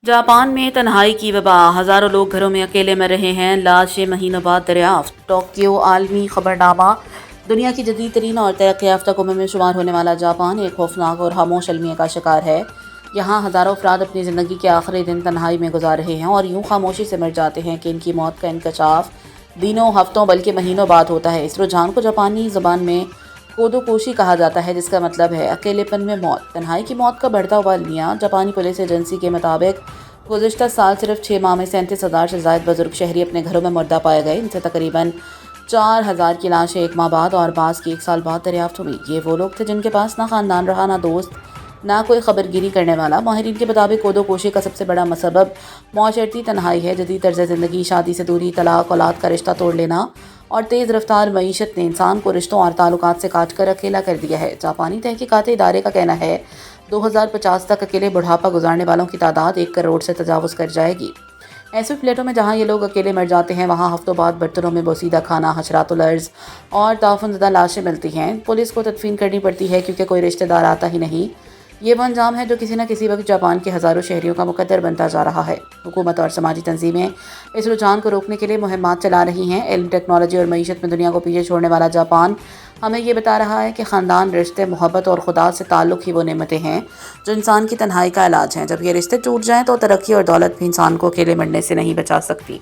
Japan میں تنہائی کی وبا، ہزاروں لوگ گھروں میں اکیلے مر رہے ہیں، لاشیں مہینوں بعد دریافت۔ ٹوکیو عالمی خبرنامہ۔ دنیا کی جدید ترین اور ترقی یافتہ قوموں میں شمار ہونے والا جاپان ایک خوفناک اور خاموش المیہ کا شکار ہے۔ یہاں ہزاروں افراد اپنی زندگی کے آخری دن تنہائی میں گزار رہے ہیں اور یوں خاموشی سے مر جاتے ہیں کہ ان کی موت کا انکشاف دنوں، ہفتوں بلکہ مہینوں بعد ہوتا ہے۔ اس رجحان کو جاپانی زبان میں کودو کوشی کہا جاتا ہے، جس کا مطلب ہے اکیلے پن میں موت۔ تنہائی کی موت کا بڑھتا ہوا المیہ۔ جاپانی پولیس ایجنسی کے مطابق گزشتہ سال صرف 6 ماہ میں 37,000 سے زائد بزرگ شہری اپنے گھروں میں مردہ پائے گئے۔ ان سے تقریباً 4,000 کی لاشیں 1 ماہ بعد اور بعض کی 1 سال بعد دریافت ہوئی۔ یہ وہ لوگ تھے جن کے پاس نہ خاندان رہا، نہ دوست، نہ کوئی خبر گیری کرنے والا۔ ماہرین کے مطابق کودو کوشی کا سب سے بڑا مسبب معاشرتی تنہائی ہے۔ جدید طرز زندگی، شادی سے دوری، طلاق، اولاد کا رشتہ توڑ لینا اور تیز رفتار معیشت نے انسان کو رشتوں اور تعلقات سے کاٹ کر اکیلا کر دیا ہے۔ جاپانی تحقیقاتی ادارے کا کہنا ہے 2050 تک اکیلے بڑھاپا گزارنے والوں کی تعداد 1 کروڑ سے تجاوز کر جائے گی۔ ایسے فلیٹوں میں جہاں یہ لوگ اکیلے مر جاتے ہیں، وہاں ہفتوں بعد برتنوں میں بوسیدہ کھانا، حشرات الارض اور تعفن زدہ لاشیں ملتی ہیں۔ پولیس کو تدفین کرنی پڑتی ہے کیونکہ کوئی رشتہ دار آتا ہی نہیں۔ یہ وہ انجام ہے جو کسی نہ کسی وقت جاپان کے ہزاروں شہریوں کا مقدر بنتا جا رہا ہے۔ حکومت اور سماجی تنظیمیں اس رجحان کو روکنے کے لیے مہمات چلا رہی ہیں۔ علم، ٹیکنالوجی اور معیشت میں دنیا کو پیچھے چھوڑنے والا جاپان ہمیں یہ بتا رہا ہے کہ خاندان، رشتے، محبت اور خدا سے تعلق ہی وہ نعمتیں ہیں جو انسان کی تنہائی کا علاج ہیں۔ جب یہ رشتے ٹوٹ جائیں تو ترقی اور دولت بھی انسان کو اکیلے مرنے سے نہیں بچا سکتی۔